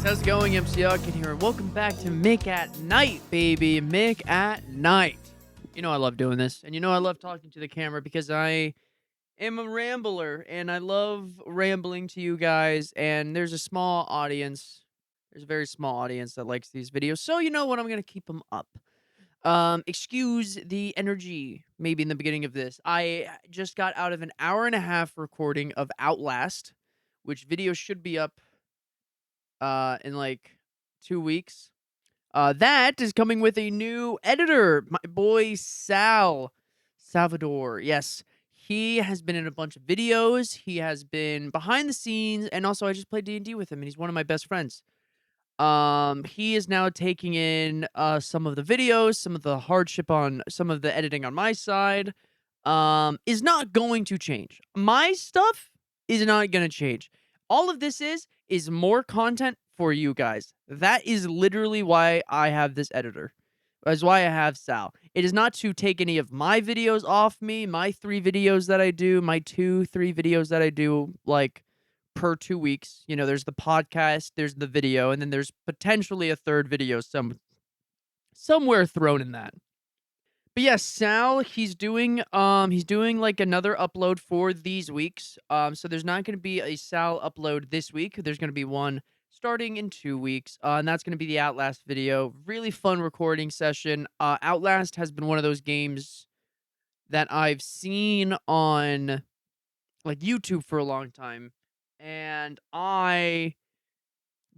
How's it going? MC Huckin here, and welcome back to Mick at Night, baby. Mick at Night. You know I love doing this, and you know I love talking to the camera because I am a rambler, and I love rambling to you guys, and there's a small audience. There's a very small audience that likes these videos, so you know what? I'm going to keep them up. Excuse the energy maybe in the beginning of this. I just got out of an hour and a half recording of Outlast, which video should be up in like 2 weeks. That is coming with a new editor, my boy Salvador. Yes, he has been in a bunch of videos. He has been behind the scenes, and also I just played D&D with him, and he's one of my best friends. He is now taking in some of the videos, some of the hardship on some of the editing on my side. Is not going to change. My stuff is not going to change. All of this is more content for you guys. That is literally why I have this editor. That's why I have Sal. It is not to take any of my videos off me, my 3 videos that I do, my 2, 3 videos that I do, like, per 2 weeks. You know, there's the podcast, there's the video, and then there's potentially a 3rd video somewhere thrown in that. But yeah, Sal, he's doing like another upload for these weeks. So there's not gonna be a Sal upload this week. There's gonna be one starting in 2 weeks. And that's gonna be the Outlast video. Really fun recording session. Outlast has been one of those games that I've seen on like YouTube for a long time. And I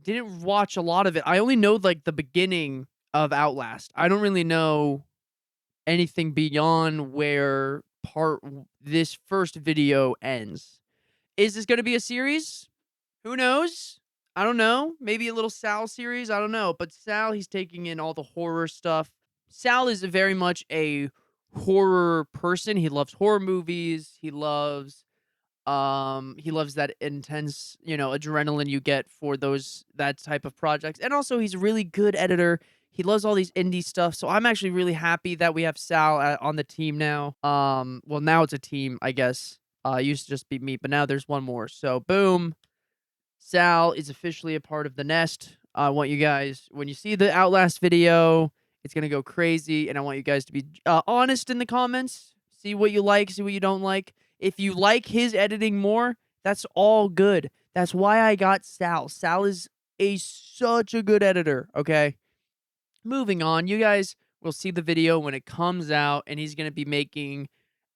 didn't watch a lot of it. I only know like the beginning of Outlast. I don't really know anything beyond where this first video ends. Is this going to be a series? Who knows? I don't know. Maybe a little Sal series. I don't know. But Sal, he's taking in all the horror stuff. Sal is very much a horror person. He loves horror movies. He loves that intense, adrenaline you get for that type of projects. And also he's a really good editor. He loves all these indie stuff. So I'm actually really happy that we have Sal on the team now. Well, now it's a team, I guess. It used to just be me, but now there's one more. So boom, Sal is officially a part of the nest. I want you guys, when you see the Outlast video, it's gonna go crazy, and I want you guys to be honest in the comments. See what you like, see what you don't like. If you like his editing more, that's all good. That's why I got Sal. Sal is such a good editor. Okay, moving on. You guys will see the video when it comes out, and he's gonna be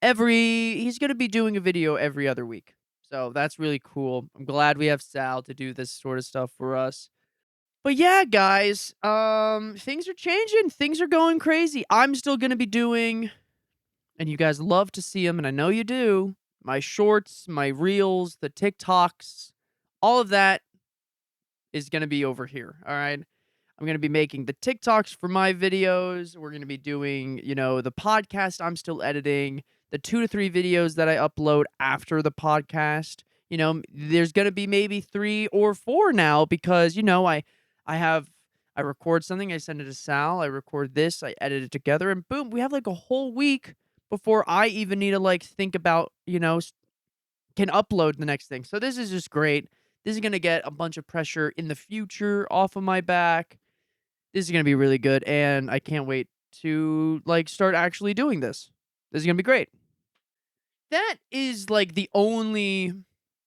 he's gonna be doing a video every other week. So that's really cool. I'm glad we have Sal to do this sort of stuff for us. But yeah, guys, things are changing. Things are going crazy. I'm still gonna be doing, and you guys love to see them, and I know you do, my shorts, my reels, the TikToks, all of that is gonna be over here. All right. I'm going to be making the TikToks for my videos. We're going to be doing, the podcast I'm still editing, the 2 to 3 videos that I upload after the podcast. There's going to be maybe 3 or 4 now because, I record something, I send it to Sal, I record this, I edit it together, and boom, we have like a whole week before I even need to like think about, can upload the next thing. So this is just great. This is going to get a bunch of pressure in the future off of my back. This is gonna be really good, and I can't wait to, like, start actually doing this. This is gonna be great. That is, like, the only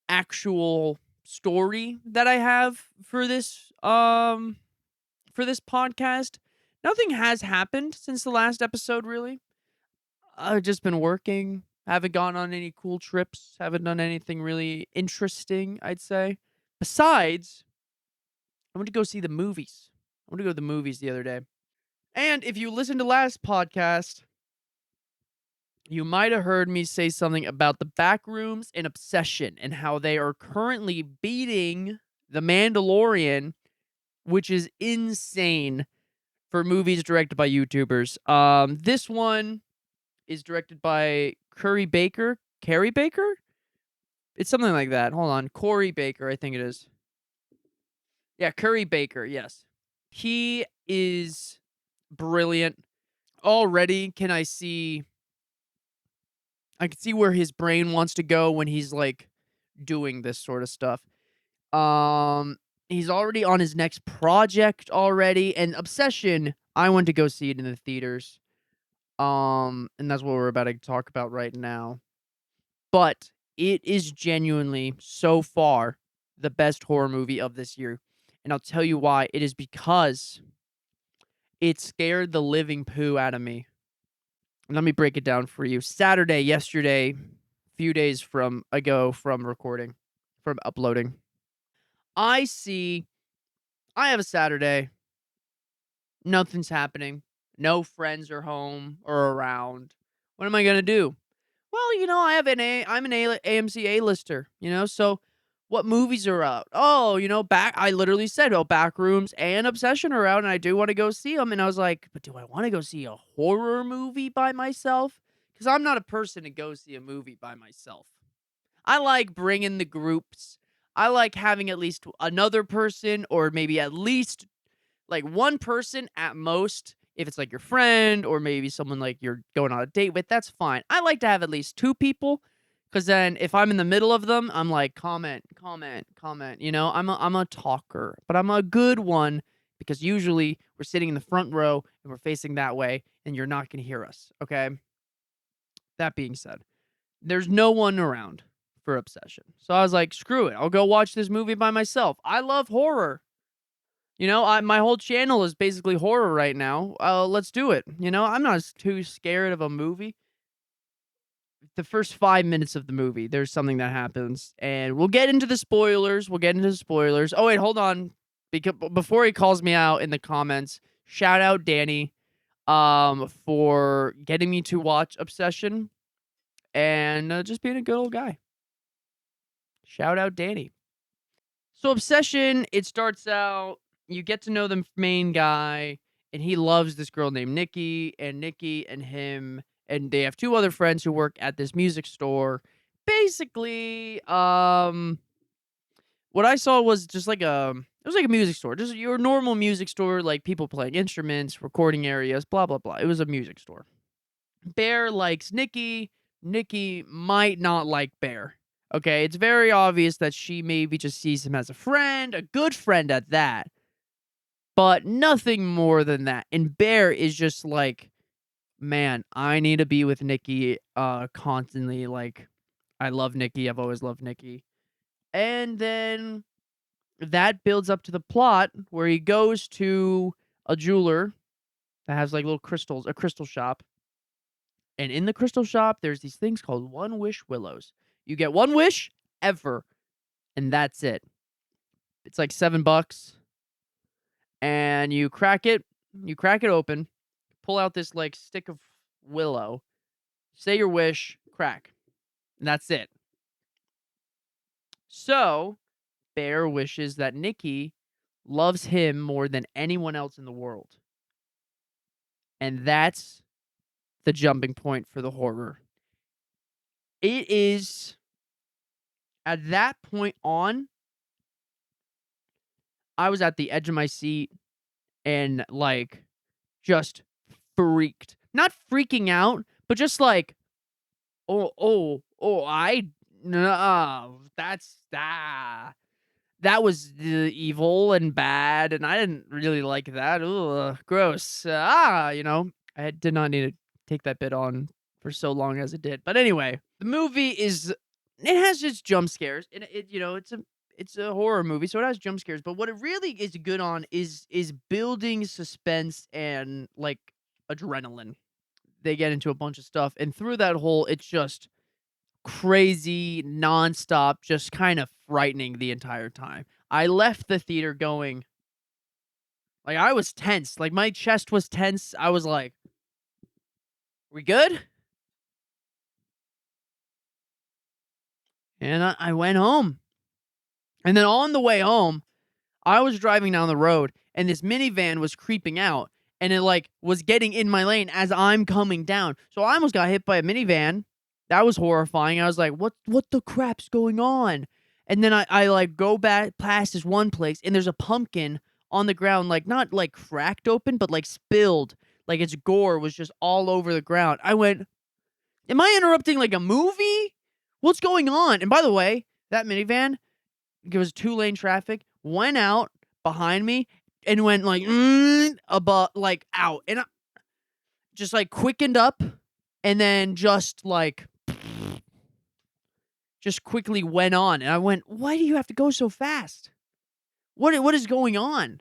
actual story that I have for this podcast. Nothing has happened since the last episode, really. I've just been working, haven't gone on any cool trips, haven't done anything really interesting, I'd say. Besides, I went to go see the movies. I went to go to the movies the other day. And if you listened to last podcast, you might have heard me say something about the Backrooms and Obsession and how they are currently beating The Mandalorian, which is insane for movies directed by YouTubers. This one is directed by Curry Baker. Carrie Baker? It's something like that. Hold on. Corey Baker, I think it is. Yeah, Curry Baker, yes. He is brilliant. Already I can see where his brain wants to go when he's like doing this sort of stuff. Um He's already on his next project already, and Obsession, I went to go see it in the theaters. And that's what we're about to talk about right now. But it is genuinely, so far, the best horror movie of this year. And I'll tell you why. It is because it scared the living poo out of me. Let me break it down for you. Saturday, yesterday, few days from ago from recording, from uploading. I see I have a Saturday, nothing's happening. No friends are home or around. What am I gonna do? Well, I'm an AMC A-lister, so what movies are out? Oh, I literally said, oh, Backrooms and Obsession are out, and I do want to go see them. And I was like, but do I want to go see a horror movie by myself? Because I'm not a person to go see a movie by myself. I like bringing the groups. I like having at least another person, or maybe at least like one person at most. If it's like your friend or maybe someone like you're going on a date with, that's fine. I like to have at least two people, because then if I'm in the middle of them, I'm like, comment, comment, comment. I'm a talker, but I'm a good one, because usually we're sitting in the front row and we're facing that way and you're not going to hear us. Okay. That being said, there's no one around for Obsession. So I was like, screw it. I'll go watch this movie by myself. I love horror. My whole channel is basically horror right now. Let's do it. I'm not too scared of a movie. The first 5 minutes of the movie, there's something that happens, and we'll get into the spoilers. Oh wait, hold on, because before he calls me out in the comments, shout out Danny, for getting me to watch Obsession and just being a good old guy. Shout out Danny. So Obsession, it starts out, you get to know the main guy, and he loves this girl named Nikki, and Nikki and him, and they have two other friends who work at this music store. Basically, what I saw was just like it was like a music store, just your normal music store, like people playing instruments, recording areas, blah blah blah. It was a music store. Bear likes Nikki. Nikki might not like Bear. Okay, it's very obvious that she maybe just sees him as a friend, a good friend at that, but nothing more than that. And Bear is just like, man, I need to be with Nikki constantly. Like, I love Nikki. I've always loved Nikki. And then that builds up to the plot where he goes to a jeweler that has like little crystals, a crystal shop. And in the crystal shop, there's these things called One Wish Willows. You get one wish ever, and that's it. It's like $7, and you crack it. You crack it open, pull out this like stick of willow, say your wish, crack, and that's it. So Bear wishes that Nikki loves him more than anyone else in the world, and that's the jumping point for the horror. It is at that point on, I was at the edge of my seat and like just freaked. Not freaking out, but just like, I no, that was evil and bad, and I didn't really like that. Ugh, gross. I did not need to take that bit on for so long as it did. But anyway, the movie it has its jump scares, and it's a horror movie, so it has jump scares. But what it really is good on is building suspense and like adrenaline. They get into a bunch of stuff, and through that whole, it's just crazy, nonstop, just kind of frightening the entire time. I left the theater going, like, I was tense. Like, my chest was tense. I was like, we good? And I went home. And then on the way home, I was driving down the road, and this minivan was creeping out, and it like was getting in my lane as I'm coming down. So I almost got hit by a minivan. That was horrifying. I was like, what the crap's going on? And then I like go back past this one place, and there's a pumpkin on the ground, like not like cracked open, but like spilled. Like its gore was just all over the ground. I went, am I interrupting like a movie? What's going on? And by the way, that minivan, it was 2-lane traffic, went out behind me and went like above, like out, and I just like quickened up, and then just quickly went on, and I went, "Why do you have to go so fast? What is going on?"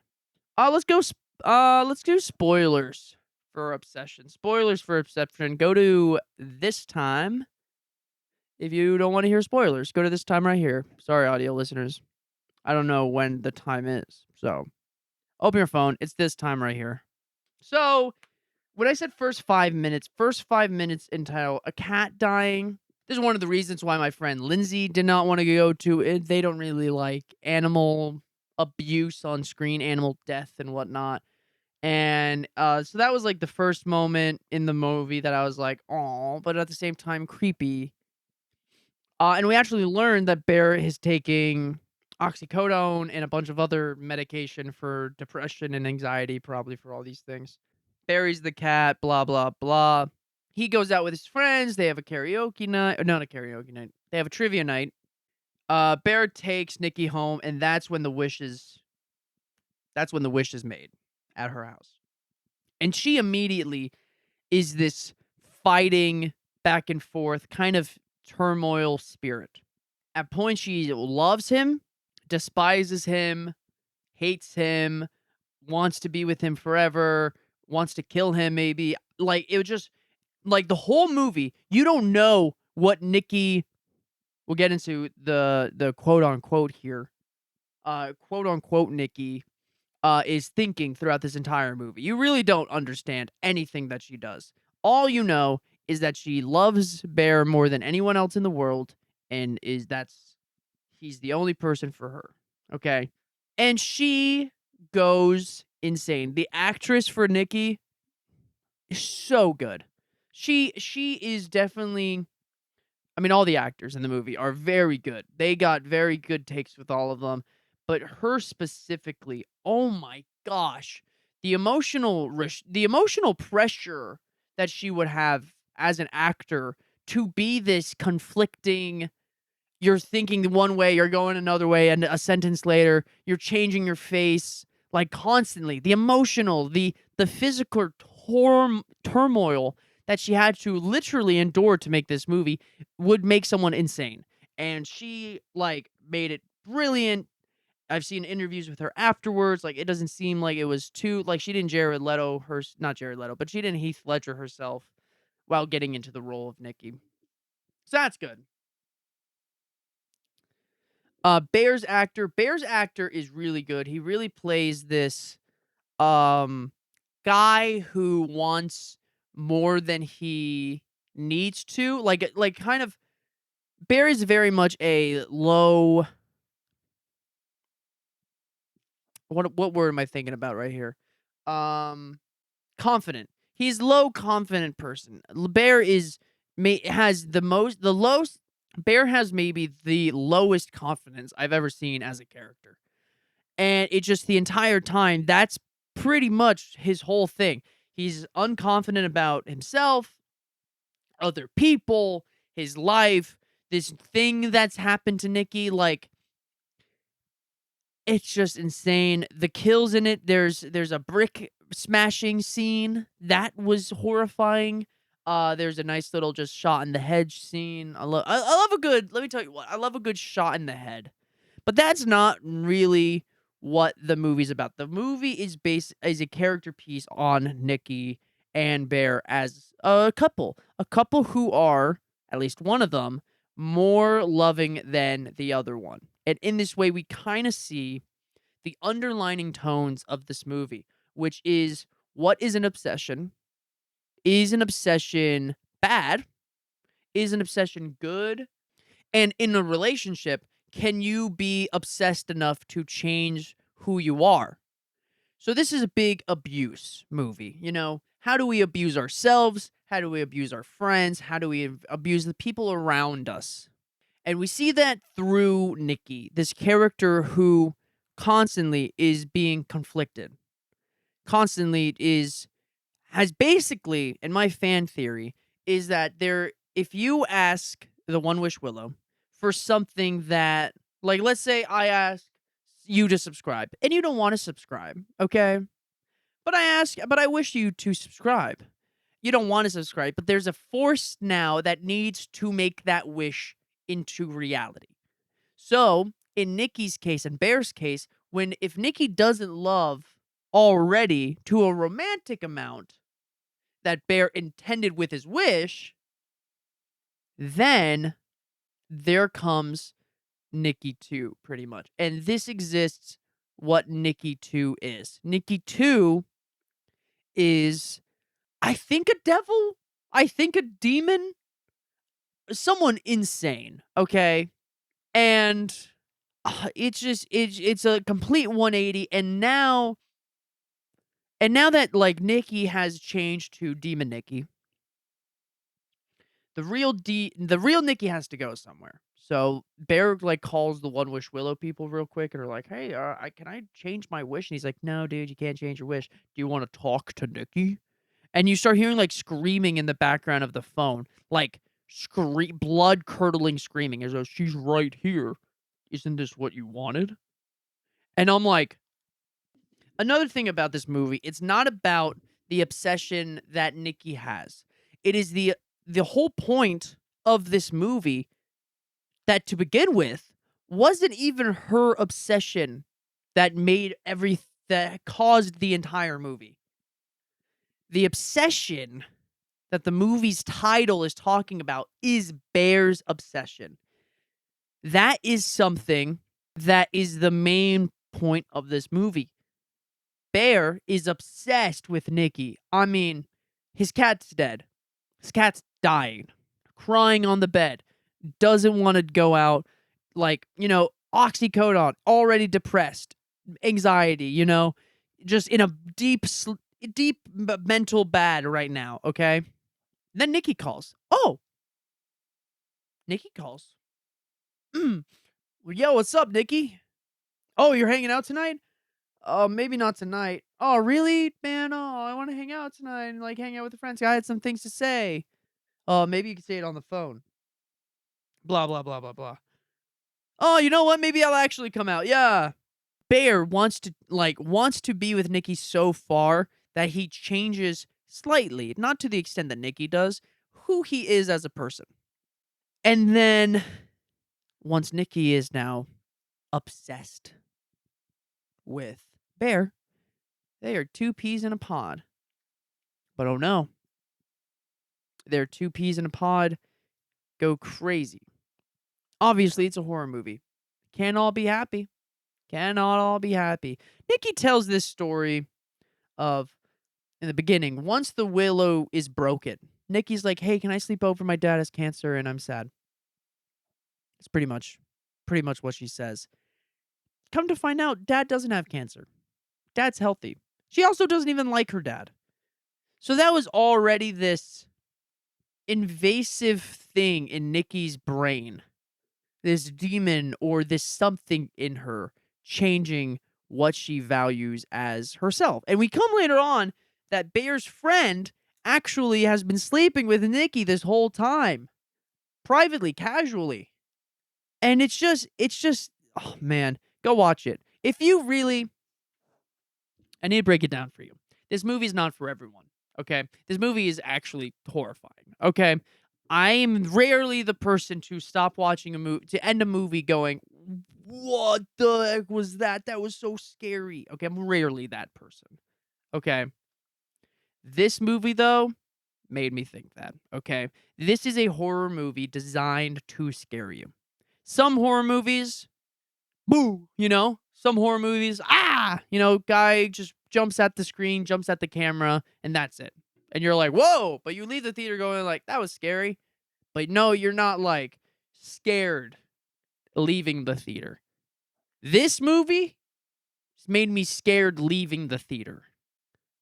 Let's do spoilers for Obsession. Spoilers for Obsession. Go to this time. If you don't want to hear spoilers, go to this time right here. Sorry, audio listeners. I don't know when the time is. So open your phone. It's this time right here. So when I said first 5 minutes entail a cat dying. This is one of the reasons why my friend Lindsay did not want to go to it. They don't really like animal abuse on screen, animal death and whatnot. And so that was like the first moment in the movie that I was like, oh, but at the same time, creepy. And we actually learned that Bear is taking oxycodone and a bunch of other medication for depression and anxiety, probably for all these things. Buries the cat, blah, blah, blah. He goes out with his friends. They have a karaoke night. Not a karaoke night. They have a trivia night. Bear takes Nikki home, and that's when the wish is made at her house. And she immediately is this fighting back and forth kind of turmoil spirit. At points, she loves him, despises him, hates him, wants to be with him forever, wants to kill him, maybe. Like, it was just like the whole movie, you don't know what Nikki. We'll get into the quote unquote here. Quote unquote Nikki is thinking throughout this entire movie. You really don't understand anything that she does. All you know is that she loves Bear more than anyone else in the world, and he's the only person for her. Okay, and she goes insane. The actress for Nikki is so good. She is definitely. I mean, all the actors in the movie are very good. They got very good takes with all of them, but her specifically, oh my gosh, the emotional pressure that she would have as an actor to be this conflicting. You're thinking one way, you're going another way, and a sentence later, you're changing your face like constantly. The emotional, the physical turmoil that she had to literally endure to make this movie would make someone insane. And she like made it brilliant. I've seen interviews with her afterwards. Like, it doesn't seem like it was too like she didn't Jared Leto her not Jared Leto, but she didn't Heath Ledger herself while getting into the role of Nikki. So that's good. Bear's actor is really good. He really plays this um guy who wants more than he needs to. Like kind of Bear is very much a low. What word am I thinking about right here? Um Confident. He's low confident person. Bear has the lowest. Bear has maybe the lowest confidence I've ever seen as a character. And it just the entire time, that's pretty much his whole thing. He's unconfident about himself, other people, his life, this thing that's happened to Nikki. Like, it's just insane. The kills in it, there's a brick smashing scene that was horrifying. There's a nice little just shot in the head scene. I love a good, let me tell you what, I love a good shot in the head. But that's not really what the movie's about. The movie is a character piece on Nikki and Bear as a couple who are, at least one of them, more loving than the other one. And in this way, we kind of see the underlining tones of this movie, which is what is an obsession? Is an obsession bad? Is an obsession good? And in a relationship, can you be obsessed enough to change who you are? So this is a big abuse movie. How do we abuse ourselves? How do we abuse our friends? How do we abuse the people around us? And we see that through Nikki, this character who constantly is being conflicted, constantly has basically, in my fan theory, is that if you ask the One Wish Willow for something that, like, let's say I ask, you to subscribe, and you don't want to subscribe, okay? But I wish you to subscribe. You don't want to subscribe, but there's a force now that needs to make that wish into reality. So, in Nikki's case and Bear's case, if Nikki doesn't love already to a romantic amount that Bear intended with his wish, then there comes Nikki 2, pretty much. And this exists what Nikki 2 is. Nikki 2 is, I think, a devil. I think a demon. Someone insane, okay? And it's a complete 180. And now that like Nikki has changed to Demon Nikki, the real Nikki has to go somewhere. So Bear like calls the One Wish Willow people real quick and are like, "Hey, can I change my wish?" And he's like, "No, dude, you can't change your wish. Do you want to talk to Nikki?" And you start hearing like screaming in the background of the phone, like blood curdling screaming, as though she's right here. Isn't this what you wanted? And I'm like, another thing about this movie, it's not about the obsession that Nikki has. It is the whole point of this movie that to begin with wasn't even her obsession that caused the entire movie. The obsession that the movie's title is talking about is Bear's obsession. That is something that is the main point of this movie. Bear is obsessed with Nikki. I mean, his cat's dead. His cat's dying, crying on the bed, doesn't want to go out. Like, oxycodone, already depressed, anxiety, just in a deep mental bad right now, okay? Then Nikki calls. Oh, Nikki calls. Yo, what's up, Nikki? Oh, you're hanging out tonight? Maybe not tonight. Oh, really, man? Oh, I want to hang out tonight and like hang out with the friends. I had some things to say. Maybe you can say it on the phone. Blah blah blah blah blah. Oh, you know what? Maybe I'll actually come out. Yeah. Bear wants to be with Nikki so far that he changes slightly, not to the extent that Nikki does, who he is as a person. And then once Nikki is now obsessed with Bear, they are two peas in a pod. But oh no, their two peas in a pod go crazy. Obviously, it's a horror movie. Can't all be happy. Cannot all be happy. Nikki tells this story of, in the beginning, once the willow is broken, Nikki's like, "Hey, can I sleep over? My dad has cancer and I'm sad." It's pretty much what she says. Come to find out, dad doesn't have cancer. Dad's healthy. She also doesn't even like her dad. So that was already this invasive thing in Nikki's brain. This demon or this something in her changing what she values as herself. And we come later on that Bear's friend actually has been sleeping with Nikki this whole time. Privately, casually. And it's just oh man, go watch it. If you really I need to break it down for you. This movie is not for everyone, okay? This movie is actually horrifying, okay? I am rarely the person to stop watching a movie, to end a movie going, "What the heck was that? That was so scary." Okay, I'm rarely that person, okay? This movie, though, made me think that, okay? This is a horror movie designed to scare you. Some horror movies, boo, some horror movies, guy just jumps at the screen, jumps at the camera, and that's it. And you're like, whoa, but you leave the theater going like, that was scary. But no, you're not like scared leaving the theater. This movie made me scared leaving the theater.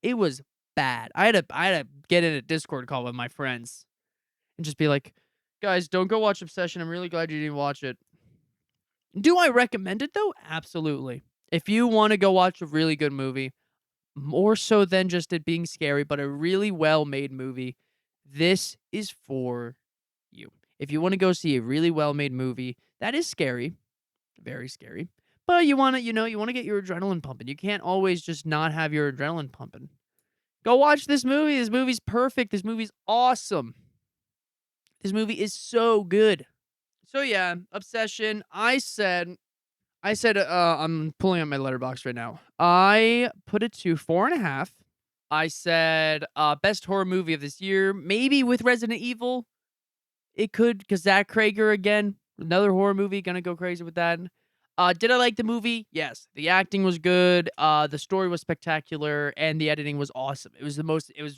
It was bad. I had to get in a Discord call with my friends and just be like, guys, don't go watch Obsession. I'm really glad you didn't watch it. Do I recommend it though? Absolutely. If you want to go watch a really good movie, more so than just it being scary, but a really well made movie, this is for you. If you want to go see a really well made movie that is scary, very scary, But you want to, you want to get your adrenaline pumping. You can't always just not have your adrenaline pumping. Go watch this movie. This movie's perfect. This movie's awesome. This movie is so good. So yeah, Obsession. I'm pulling up my letterbox right now. I put it to 4.5. I said best horror movie of this year, maybe with Resident Evil. It could, because Zach Krager again, another horror movie, gonna go crazy with that. Did I like the movie? Yes. The acting was good. The story was spectacular, and the editing was awesome. It was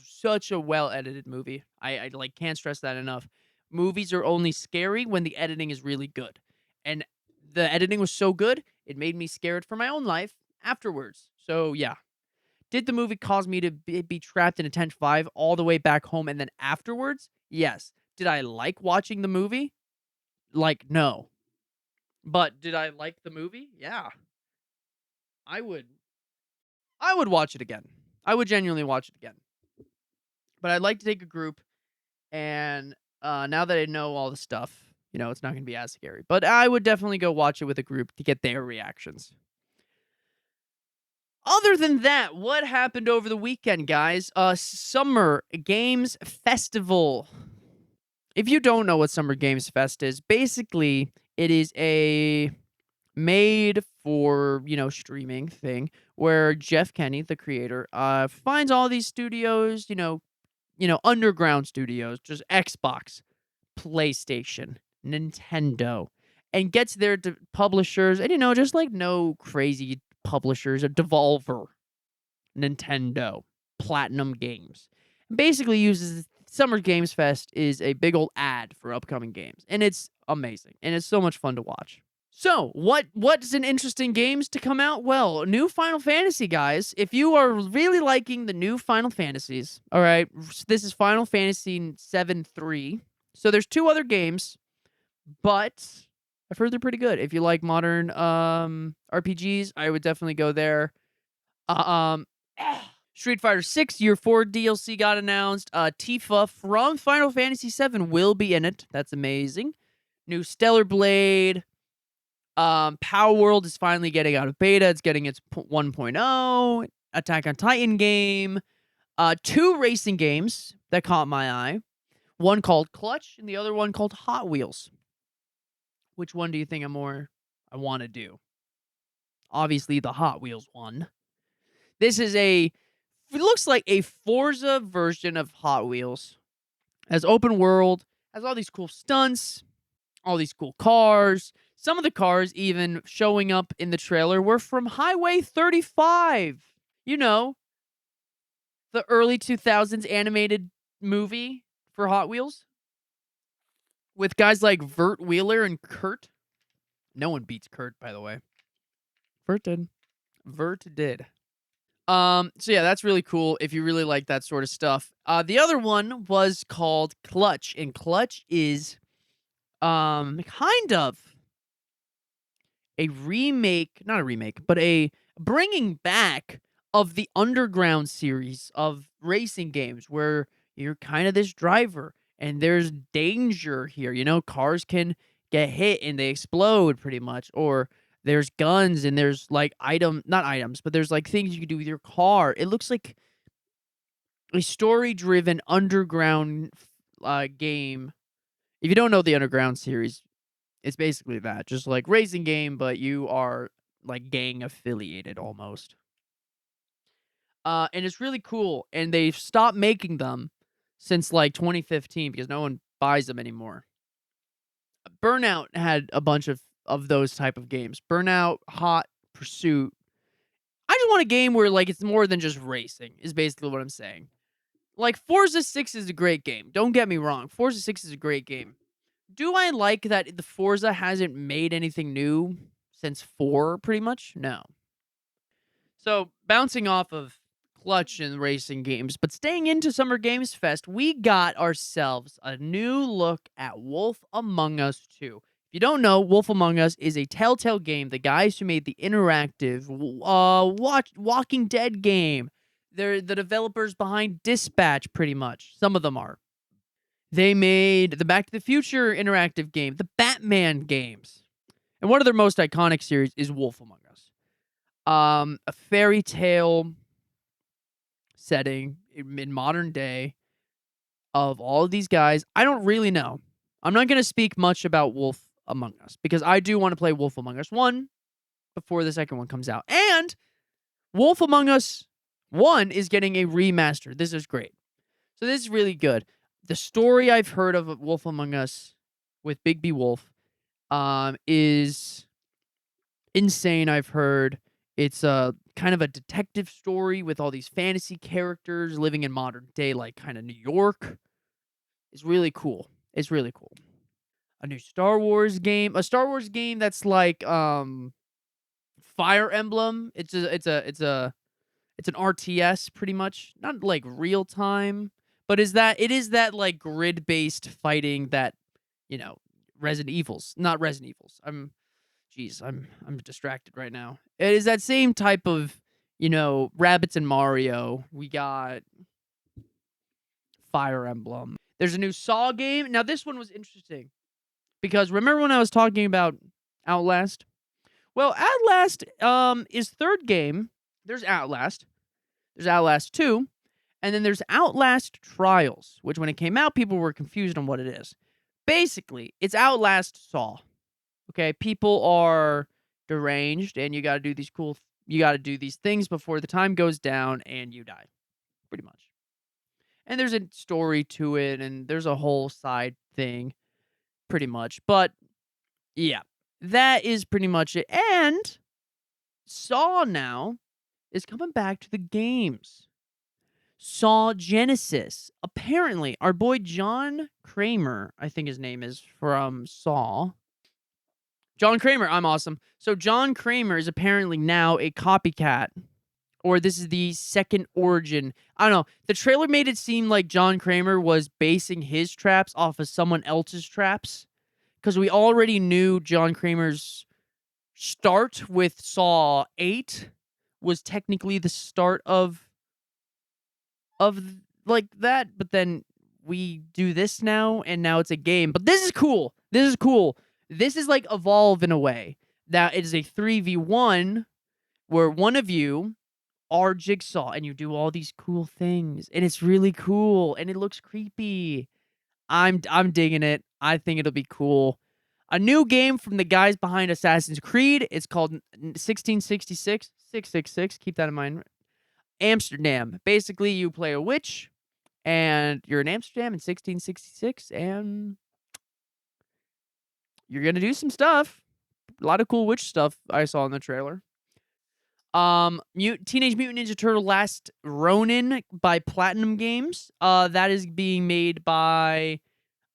such a well edited movie. I like can't stress that enough. Movies are only scary when the editing is really good, and the editing was so good it made me scared for my own life afterwards. So yeah. Did the movie cause me to be trapped in a tent 5 all the way back home and then afterwards? Yes. Did I like watching the movie? Like, no. But did I like the movie? Yeah. I would I would watch it again. I would genuinely watch it again. But I'd like to take a group and now that I know all the stuff, it's not going to be as scary. But I would definitely go watch it with a group to get their reactions. Other than that, what happened over the weekend, guys? Summer Games Festival. If you don't know what Summer Games Fest is, basically it is a made for, streaming thing where Jeff Kenny, the creator, finds all these studios, underground studios, just Xbox, PlayStation, Nintendo, and gets their publishers, and just like no crazy publishers, a Devolver, Nintendo, Platinum Games. Basically uses Summer Games Fest is a big old ad for upcoming games, and it's amazing, and it's so much fun to watch. So, what's an interesting games to come out? Well, new Final Fantasy, guys. If you are really liking the new Final Fantasies, all right, this is Final Fantasy 7-3. So there's 2 other games, but I've heard they're pretty good. If you like modern RPGs, I would definitely go there. Um Street Fighter 6 Year 4 DLC got announced. Tifa from Final Fantasy 7 will be in it. That's amazing. New Stellar Blade. Power World is finally getting out of beta. It's getting its 1.0. Attack on Titan game. 2 racing games that caught my eye. One called Clutch and the other one called Hot Wheels. Which one do you think I want to do? Obviously the Hot Wheels one. This is it looks like a Forza version of Hot Wheels. Has open world, has all these cool stunts, all these cool cars. Some of the cars even showing up in the trailer were from Highway 35. The early 2000s animated movie for Hot Wheels with guys like Vert Wheeler and Kurt. No one beats Kurt, by the way. Vert did. So yeah, that's really cool if you really like that sort of stuff. The other one was called Clutch, and Clutch is kind of a remake, not a remake, but a bringing back of the Underground series of racing games where you're kind of this driver and there's danger here. Cars can get hit and they explode pretty much, or there's guns and there's like not items, but there's like things you can do with your car. It looks like a story-driven Underground game. If you don't know the Underground series, it's basically that, just like racing game, but you are like gang affiliated almost. And it's really cool. And they've stopped making them since like 2015 because no one buys them anymore. Burnout had a bunch of those type of games. Burnout, Hot Pursuit. I just want a game where like it's more than just racing, is basically what I'm saying. Like Forza 6 is a great game. Don't get me wrong. Forza 6 is a great game. Do I like that the Forza hasn't made anything new since 4, pretty much? No. So, bouncing off of Clutch and racing games, but staying into Summer Games Fest, we got ourselves a new look at Wolf Among Us 2. If you don't know, Wolf Among Us is a Telltale game, the guys who made the interactive Walking Dead game. They're the developers behind Dispatch, pretty much. Some of them are. They made the Back to the Future interactive game, the Batman games. And one of their most iconic series is Wolf Among Us. A fairy tale setting in modern day of all of these guys. I don't really know. I'm not going to speak much about Wolf Among Us because I do want to play Wolf Among Us 1 before the second one comes out. And Wolf Among Us 1 is getting a remaster. This is great. So this is really good. The story I've heard of Wolf Among Us with Big B Wolf is insane. I've heard it's a kind of a detective story with all these fantasy characters living in modern day, like kind of New York. It's really cool. It's really cool. A new Star Wars game, that's like Fire Emblem. It's an RTS pretty much, not like real time, but it is that like grid based fighting that you know not Resident Evils. I'm distracted right now. It is that same type of Rabbids and Mario. We got Fire Emblem. There's a new Saw game. Now this one was interesting because remember when I was talking about Outlast? Well, Outlast is third game. There's Outlast. There's Outlast 2. And then there's Outlast Trials, which when it came out, people were confused on what it is. Basically, it's Outlast Saw. Okay, people are deranged, and you got to do these things before the time goes down and you die, pretty much. And there's a story to it, and there's a whole side thing, pretty much. But yeah, that is pretty much it. And Saw now is coming back to the games. Saw Genesis. Apparently, our boy John Kramer, I think his name is, from Saw. John Kramer, I'm awesome. So John Kramer is apparently now a copycat, or this is the second origin. I don't know. The trailer made it seem like John Kramer was basing his traps off of someone else's traps, because we already knew John Kramer's start with Saw 8 was technically the start of like that, but then we do this now, and now it's a game. But this is cool. This is like Evolve in a way. That it is a 3v1 where one of you are Jigsaw and you do all these cool things, and it's really cool and it looks creepy. I'm digging it. I think it'll be cool. A new game from the guys behind Assassin's Creed. It's called 1666 666. Keep that in mind. Amsterdam. Basically, you play a witch, and you're in Amsterdam in 1666, and you're gonna do some stuff. A lot of cool witch stuff I saw in the trailer. Teenage Mutant Ninja Turtle Last Ronin by Platinum Games. That is being made by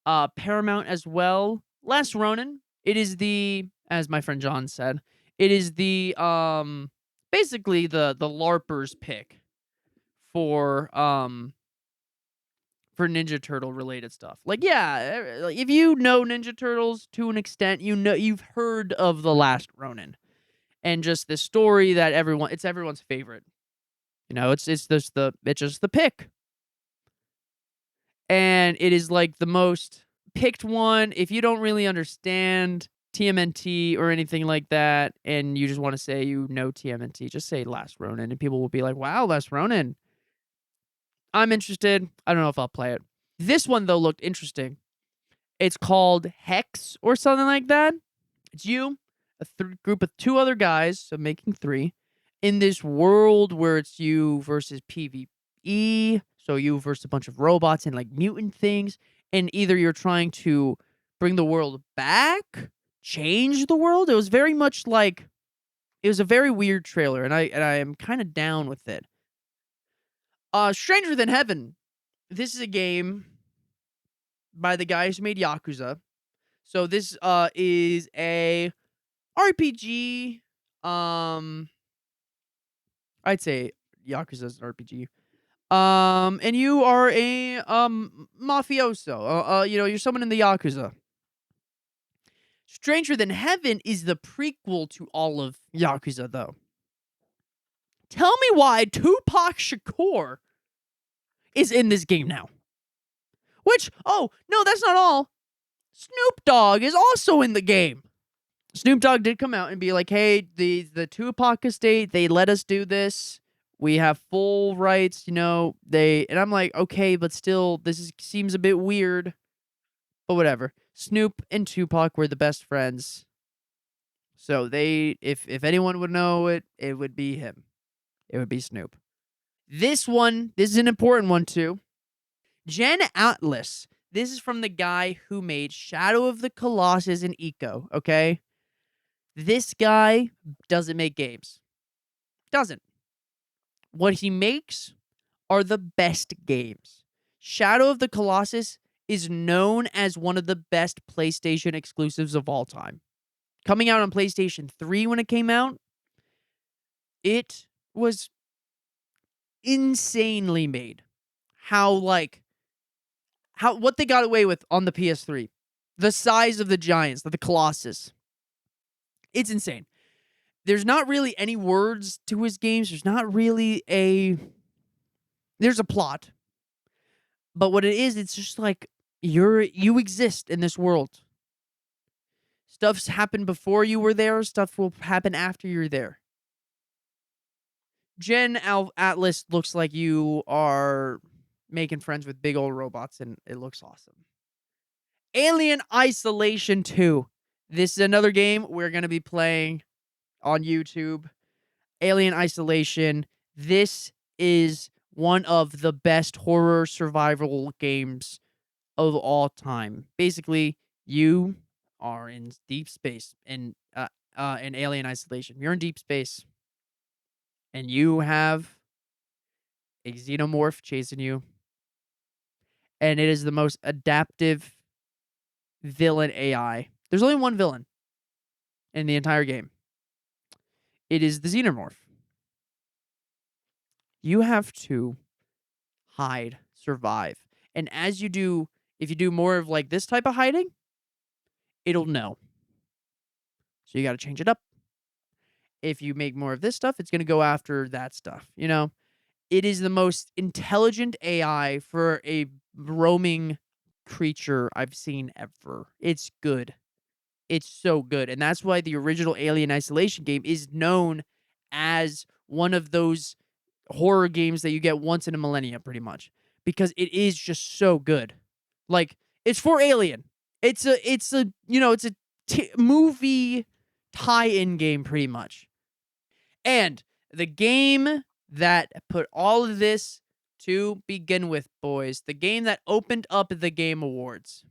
Paramount as well. Last Ronin. It is as my friend John said, it is basically the LARPer's pick for Ninja Turtle related stuff. Like, yeah, if you know Ninja Turtles to an extent, you've heard of The Last Ronin. And just this story that it's everyone's favorite. It's just the pick. And it is like the most picked one. If you don't really understand TMNT or anything like that, and you just want to say TMNT, just say Last Ronin, and people will be like, wow, Last Ronin. I'm interested. I don't know if I'll play it. This one, though, looked interesting. It's called Hex or something like that. It's you, a group of 2 other guys, so making 3, in this world where it's you versus PvE, so you versus a bunch of robots and like mutant things, and either you're trying to bring the world back, change the world. It was very much like, it was a very weird trailer, and I am kind of down with it. Stranger Than Heaven. This is a game by the guys who made Yakuza. So this is a RPG. I'd say Yakuza's an RPG. And you are a mafioso. You're someone in the Yakuza. Stranger Than Heaven is the prequel to all of Yakuza, though. Tell me why Tupac Shakur is in this game now. Which, oh, no, that's not all. Snoop Dogg is also in the game. Snoop Dogg did come out and be like, "Hey, the Tupac estate, they let us do this. We have full rights, and I'm like, "Okay, but still seems a bit weird." But whatever. Snoop and Tupac were the best friends. So if anyone would know it, it would be him. It would be Snoop. This is an important one too. Jen Atlas. This is from the guy who made Shadow of the Colossus and Eco, okay? This guy doesn't make games. Doesn't. What he makes are the best games. Shadow of the Colossus is known as one of the best PlayStation exclusives of all time. Coming out on PlayStation 3 when it came out, it was insanely made. What they got away with on the PS3. The size of the giants, the Colossus. It's insane. There's not really any words to his games. There's a plot. But what it is, it's just like you exist in this world. Stuff's happened before you were there, stuff will happen after you're there. Jen Atlas looks like you are making friends with big old robots, and it looks awesome. Alien Isolation 2. This is another game we're going to be playing on YouTube. Alien Isolation. This is one of the best horror survival games of all time. Basically, you are in deep space in Alien Isolation. You're in deep space, and you have a xenomorph chasing you, and it is the most adaptive villain AI. There's only one villain in the entire game. It is the xenomorph. You have to hide, survive. And as you do, if you do more of like this type of hiding, it'll know. So you got to change it up. If you make more of this stuff, it's going to go after that stuff. It is the most intelligent AI for a roaming creature I've seen ever. It's good. It's so good. And that's why the original Alien Isolation game is known as one of those horror games that you get once in a millennia, pretty much. Because it is just so good. Like, it's for Alien. It's a movie tie-in game, pretty much. And the game that put all of this to begin with, boys, the game that opened up the Game Awards.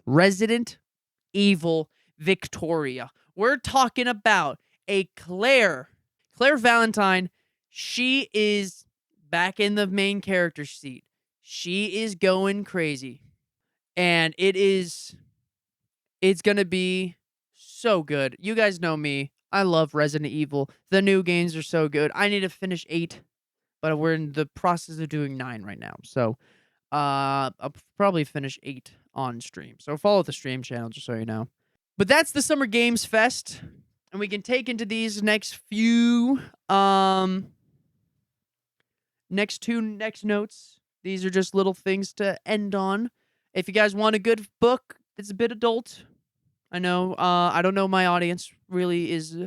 Resident Evil Victoria. We're talking about a Claire Valentine. She is back in the main character seat. She is going crazy. And it's going to be so good. You guys know me. I love Resident Evil. The new games are so good. I need to finish 8, but we're in the process of doing 9 right now. So, I'll probably finish 8 on stream. So follow the stream channel just so you know. But that's the Summer Games Fest, and we can take into these next notes. These are just little things to end on. If you guys want a good book, it's a bit adult. I know. I don't know. My audience really is.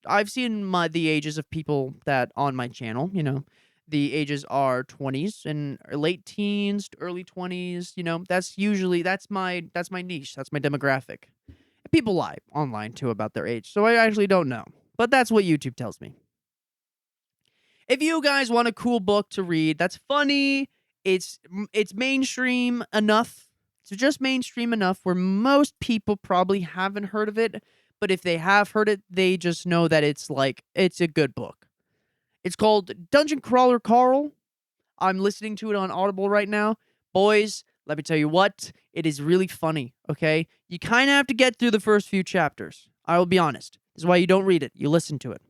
I've seen the ages of people that on my channel. The ages are 20s and late teens, early 20s. That's my niche. That's my demographic. People lie online too about their age, so I actually don't know. But that's what YouTube tells me. If you guys want a cool book to read, that's funny. It's mainstream enough. It's just mainstream enough where most people probably haven't heard of it. But if they have heard it, they just know that it's a good book. It's called Dungeon Crawler Carl. I'm listening to it on Audible right now. Boys, let me tell you what, it is really funny, okay? You kind of have to get through the first few chapters. I will be honest. This is why you don't read it. You listen to it.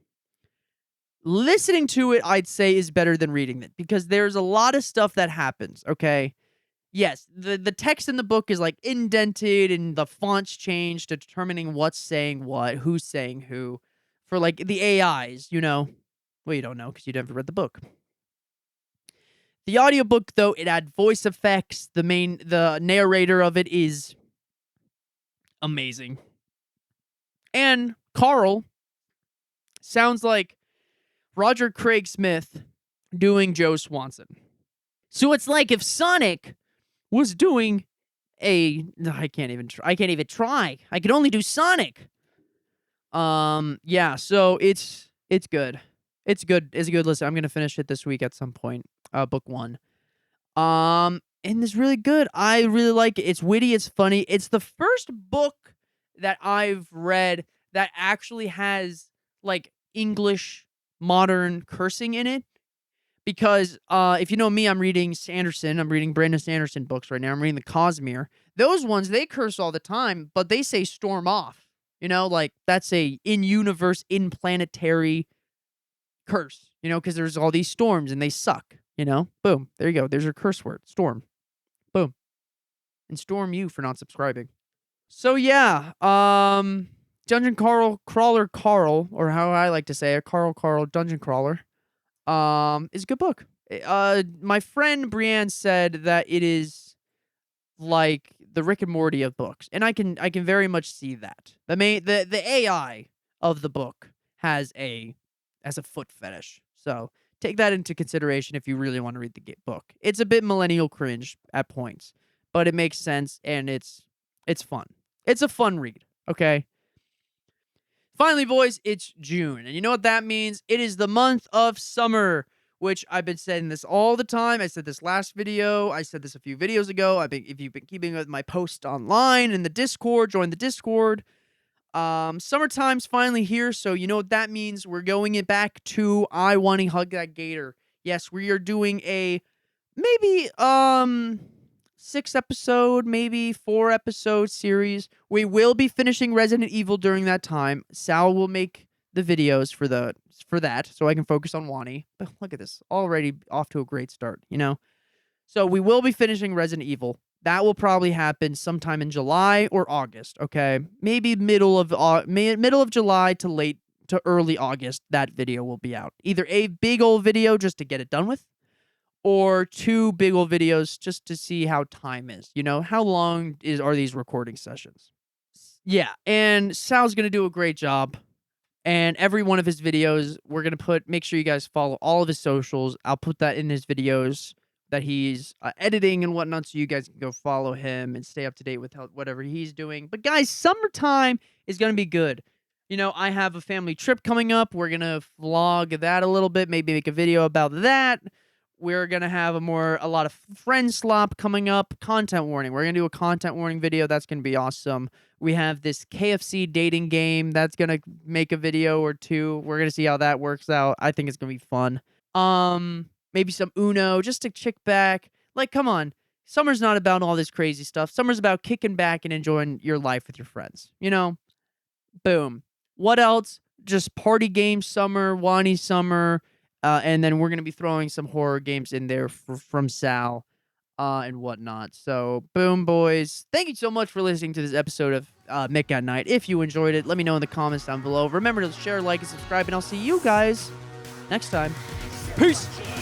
Listening to it, I'd say, is better than reading it because there's a lot of stuff that happens, okay? Yes, the text in the book is like indented and the font's changed to determining what's saying what, who's saying who. For like the AIs, Well, you don't know because you never read the book. The audiobook, though, it had voice effects. The narrator of it is amazing. And Carl sounds like Roger Craig Smith doing Joe Swanson. So it's like if Sonic was doing I can't even try. I can only do Sonic. Yeah, so it's good. It's good. It's a good listen. I'm gonna finish it this week at some point. Book 1. And it's really good. I really like it. It's witty, it's funny. It's the first book that I've read that actually has like English modern cursing in it. Because if you know me, I'm reading Sanderson. I'm reading Brandon Sanderson books right now. I'm reading the Cosmere. Those ones, they curse all the time, but they say storm off. You know, like that's a in-universe, in-planetary curse, you know, because there's all these storms and they suck, you know? Boom. There you go. There's your curse word. Storm. Boom. And storm you for not subscribing. So yeah, Dungeon Crawler Carl, or how I like to say it, Carl Dungeon Crawler, is a good book. My friend Brienne said that it is like the Rick and Morty of books, and I can very much see that. The AI of the book has a foot fetish, so take that into consideration if you really want to read the book. It's a bit millennial cringe at points, but it makes sense and it's fun. It's a fun read. Okay. Finally, boys, it's June, and you know what that means? It is the month of summer, which I've been saying this all the time. I said this last video. I said this a few videos ago. If you've been keeping with my post online in the Discord, join the Discord. Summertime's finally here, so you know what that means. We're going it back to I Want to Hug That Gator. Yes, we are doing a maybe 6-episode, maybe 4-episode series. We will be finishing Resident Evil during that time. Sal will make the videos for that, so I can focus on Wani. But look at this, already off to a great start, you know? So we will be finishing Resident Evil. That will probably happen sometime in July or August, okay? Maybe middle of July to early August, that video will be out. Either a big old video just to get it done with, or 2 big old videos just to see how time is. You know, how long are these recording sessions? Yeah, and Sal's going to do a great job. And every one of his videos, we're going to make sure you guys follow all of his socials. I'll put that in his videos that he's editing and whatnot, so you guys can go follow him and stay up to date with whatever he's doing. But guys, summertime is going to be good. You know, I have a family trip coming up. We're going to vlog that a little bit, maybe make a video about that. We're going to have a lot of friend slop coming up. Content warning. We're going to do a content warning video. That's going to be awesome. We have this KFC dating game. That's going to make a video or 2. We're going to see how that works out. I think it's going to be fun. Maybe some Uno just to kick back. Like, come on. Summer's not about all this crazy stuff. Summer's about kicking back and enjoying your life with your friends. You know? Boom. What else? Just party game summer, Wani summer. And then we're going to be throwing some horror games in there from Sal and whatnot. So, boom, boys. Thank you so much for listening to this episode of Mick at Night. If you enjoyed it, let me know in the comments down below. Remember to share, like, and subscribe, and I'll see you guys next time. Peace!